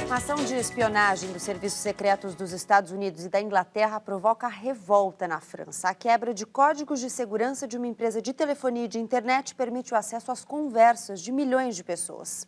Uma ação de espionagem dos serviços secretos dos Estados Unidos e da Inglaterra provoca revolta na França. A quebra de códigos de segurança de uma empresa de telefonia e de internet permite o acesso às conversas de milhões de pessoas.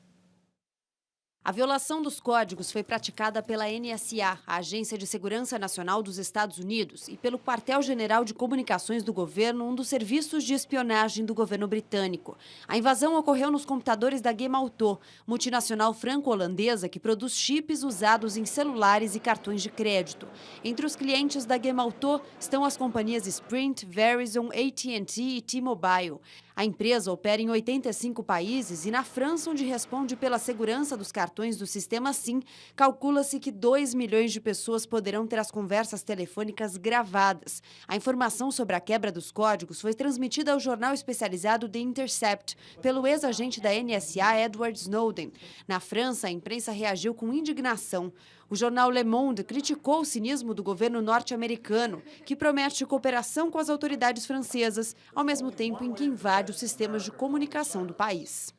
A violação dos códigos foi praticada pela NSA, a Agência de Segurança Nacional dos Estados Unidos, e pelo Quartel-General de Comunicações do Governo, um dos serviços de espionagem do governo britânico. A invasão ocorreu nos computadores da Gemalto, multinacional franco-holandesa que produz chips usados em celulares e cartões de crédito. Entre os clientes da Gemalto estão as companhias Sprint, Verizon, AT&T e T-Mobile. A empresa opera em 85 países e na França, onde responde pela segurança dos cartões do sistema SIM, calcula-se que 2 milhões de pessoas poderão ter as conversas telefônicas gravadas. A informação sobre a quebra dos códigos foi transmitida ao jornal especializado The Intercept pelo ex-agente da NSA, Edward Snowden. Na França, a imprensa reagiu com indignação. O jornal Le Monde criticou o cinismo do governo norte-americano, que promete cooperação com as autoridades francesas, ao mesmo tempo em que invade os sistemas de comunicação do país.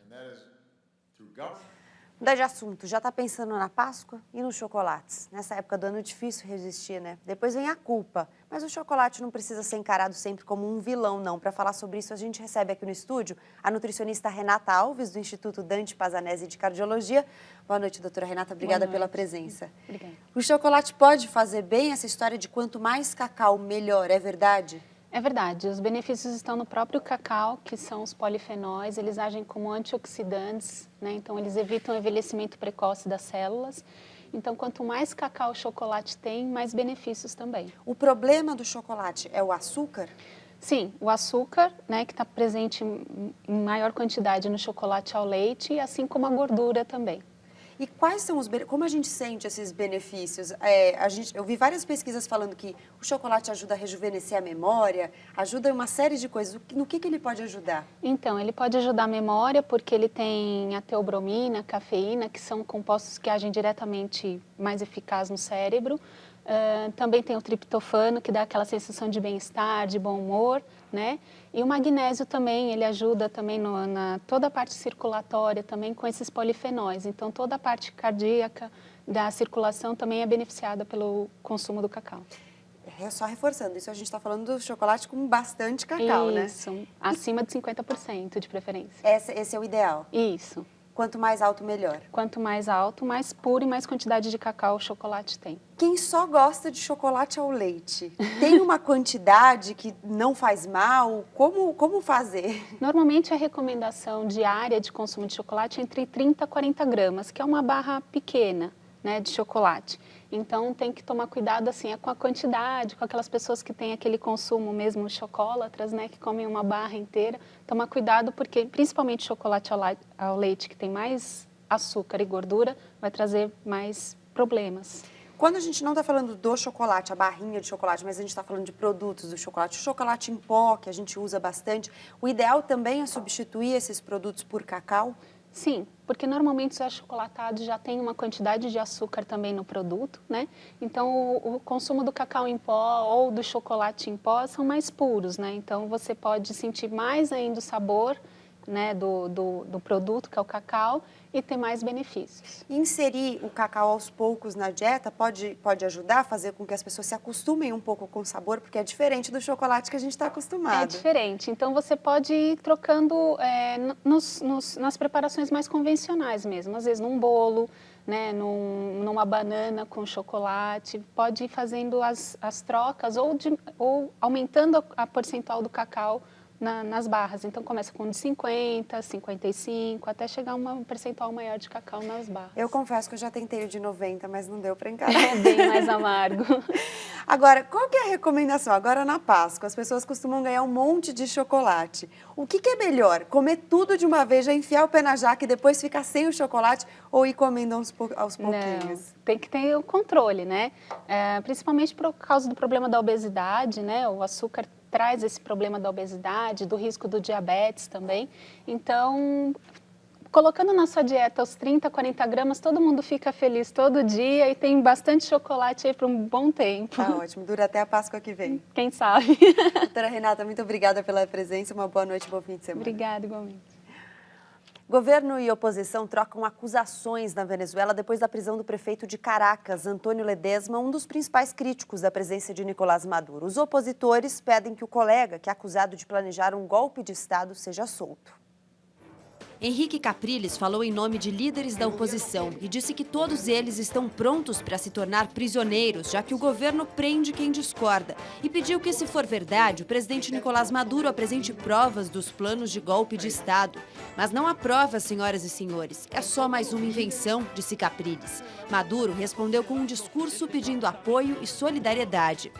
Mudar de assunto, já está pensando na Páscoa e nos chocolates? Nessa época do ano é difícil resistir, né? Depois vem a culpa, mas o chocolate não precisa ser encarado sempre como um vilão, não. Para falar sobre isso, a gente recebe aqui no estúdio a nutricionista Renata Alves, do Instituto Dante Pazanese de Cardiologia. Boa noite, doutora Renata, obrigada pela presença. Obrigada. O chocolate pode fazer bem? Essa história de quanto mais cacau, melhor, é verdade? É verdade, os benefícios estão no próprio cacau, que são os polifenóis, eles agem como antioxidantes, né? Então eles evitam o envelhecimento precoce das células. Então quanto mais cacau o chocolate tem, mais benefícios também. O problema do chocolate é o açúcar? Sim, o açúcar, né, que está presente em maior quantidade no chocolate ao leite, assim como a gordura também. E quais são como a gente sente esses benefícios? Eu vi várias pesquisas falando que o chocolate ajuda a rejuvenescer a memória, ajuda em uma série de coisas. No que ele pode ajudar? Então, ele pode ajudar a memória porque ele tem a teobromina, cafeína, que são compostos que agem diretamente mais eficaz no cérebro. Também tem o triptofano, que dá aquela sensação de bem-estar, de bom humor, né? E o magnésio também, ele ajuda também toda a parte circulatória também com esses polifenóis. Então, toda a parte cardíaca da circulação também é beneficiada pelo consumo do cacau. Só reforçando, isso a gente está falando do chocolate com bastante cacau, né? Isso, acima de 50% de preferência. Esse é o ideal? Isso. Quanto mais alto, melhor. Quanto mais alto, mais puro e mais quantidade de cacau o chocolate tem. Quem só gosta de chocolate ao leite, tem uma quantidade que não faz mal? Como fazer? Normalmente a recomendação diária de consumo de chocolate é entre 30 a 40 gramas, que é uma barra pequena, né, de chocolate. Então tem que tomar cuidado assim, com a quantidade, com aquelas pessoas que têm aquele consumo mesmo chocolatras, né, que comem uma barra inteira. Tomar cuidado porque principalmente chocolate ao leite, que tem mais açúcar e gordura, vai trazer mais problemas. Quando a gente não está falando do chocolate, a barrinha de chocolate, mas a gente está falando de produtos do chocolate, o chocolate em pó, que a gente usa bastante, o ideal também é substituir esses produtos por cacau? Sim, porque normalmente os achocolatados já tem uma quantidade de açúcar também no produto, né? Então o consumo do cacau em pó ou do chocolate em pó são mais puros, né? Então você pode sentir mais ainda o sabor, né, do produto, que é o cacau, e ter mais benefícios. Inserir o cacau aos poucos na dieta pode ajudar a fazer com que as pessoas se acostumem um pouco com o sabor, porque é diferente do chocolate que a gente está acostumado. É diferente, então você pode ir trocando nas preparações mais convencionais mesmo, às vezes num bolo, né, numa banana com chocolate, pode ir fazendo as trocas ou aumentando a percentual do cacau nas barras. Então começa com de 50, 55, até chegar a um percentual maior de cacau nas barras. Eu confesso que eu já tentei o de 90, mas não deu para encarar. É bem mais amargo. Agora, qual que é a recomendação? Agora na Páscoa, as pessoas costumam ganhar um monte de chocolate. O que é melhor? Comer tudo de uma vez, já enfiar o pé na jaca e depois ficar sem o chocolate ou ir comendo aos pouquinhos? Não, tem que ter o controle, né? Principalmente por causa do problema da obesidade, né? O açúcar traz esse problema da obesidade, do risco do diabetes também. Então, colocando na sua dieta os 30, 40 gramas, todo mundo fica feliz todo dia e tem bastante chocolate aí por um bom tempo. Tá ótimo, dura até a Páscoa que vem. Quem sabe? Doutora Renata, muito obrigada pela presença, uma boa noite, bom fim de semana. Obrigada, igualmente. Governo e oposição trocam acusações na Venezuela depois da prisão do prefeito de Caracas, Antônio Ledesma, um dos principais críticos da presença de Nicolás Maduro. Os opositores pedem que o colega, que é acusado de planejar um golpe de Estado, seja solto. Henrique Capriles falou em nome de líderes da oposição e disse que todos eles estão prontos para se tornar prisioneiros, já que o governo prende quem discorda. E pediu que, se for verdade, o presidente Nicolás Maduro apresente provas dos planos de golpe de Estado. Mas não há provas, senhoras e senhores. É só mais uma invenção, disse Capriles. Maduro respondeu com um discurso pedindo apoio e solidariedade.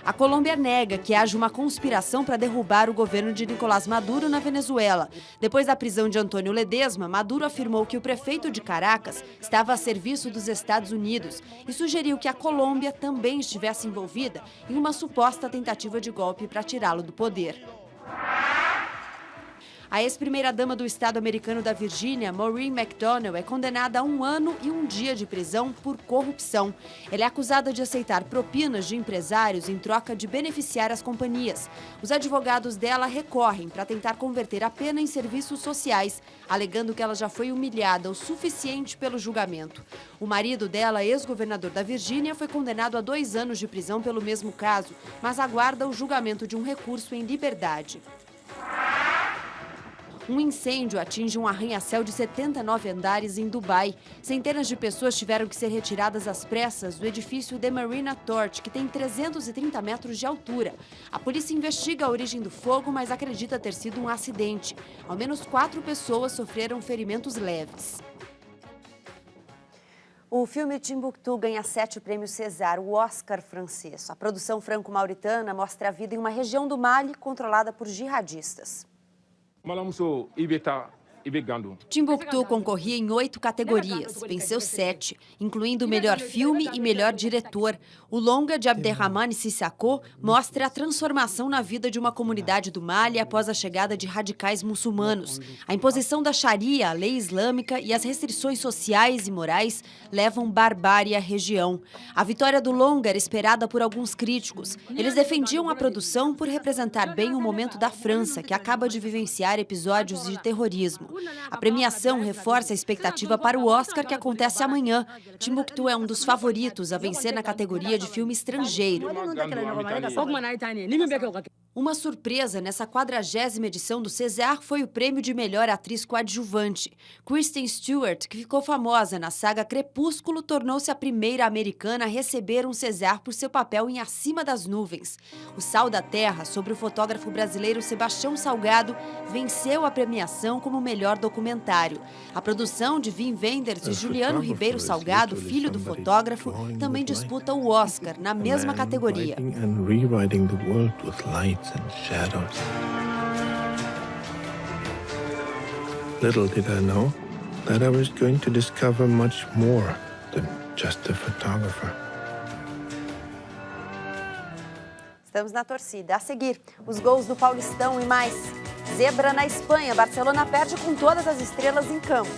A Colômbia nega que haja uma conspiração para derrubar o governo de Nicolás Maduro na Venezuela. Depois da prisão de Antônio Ledesma, Maduro afirmou que o prefeito de Caracas estava a serviço dos Estados Unidos e sugeriu que a Colômbia também estivesse envolvida em uma suposta tentativa de golpe para tirá-lo do poder. A ex-primeira-dama do estado americano da Virgínia, Maureen McDonnell, é condenada a 1 ano e 1 dia de prisão por corrupção. Ela é acusada de aceitar propinas de empresários em troca de beneficiar as companhias. Os advogados dela recorrem para tentar converter a pena em serviços sociais, alegando que ela já foi humilhada o suficiente pelo julgamento. O marido dela, ex-governador da Virgínia, foi condenado a 2 anos de prisão pelo mesmo caso, mas aguarda o julgamento de um recurso em liberdade. Um incêndio atinge um arranha-céu de 79 andares em Dubai. Centenas de pessoas tiveram que ser retiradas às pressas do edifício The Marina Torch, que tem 330 metros de altura. A polícia investiga a origem do fogo, mas acredita ter sido um acidente. Ao menos 4 pessoas sofreram ferimentos leves. O filme Timbuktu ganha 7 prêmios César, o Oscar francês. A produção franco-mauritana mostra a vida em uma região do Mali controlada por jihadistas. Timbuktu concorria em 8 categorias, venceu 7, incluindo melhor filme e melhor diretor. O longa de Abderrahmane Sissako mostra a transformação na vida de uma comunidade do Mali após a chegada de radicais muçulmanos. A imposição da Sharia, a lei islâmica, e as restrições sociais e morais levam barbárie à região. A vitória do longa era esperada por alguns críticos. Eles defendiam a produção por representar bem o momento da França, que acaba de vivenciar episódios de terrorismo. A premiação reforça a expectativa para o Oscar, que acontece amanhã. Timbuktu é um dos favoritos a vencer na categoria de filme estrangeiro. Uma surpresa nessa 40ª edição do César foi o prêmio de melhor atriz coadjuvante. Kristen Stewart, que ficou famosa na saga Crepúsculo, tornou-se a primeira americana a receber um César por seu papel em Acima das Nuvens. O Sal da Terra, sobre o fotógrafo brasileiro Sebastião Salgado, venceu a premiação como melhor documentário. A produção de Wim Wenders e Juliano Ribeiro Salgado, filho do fotógrafo, também disputa o Oscar na mesma categoria. Little did I know that I was going to discover much more than just a photographer. Estamos na torcida. A seguir, os gols do Paulistão e mais. Zebra na Espanha. Barcelona perde com todas as estrelas em campo.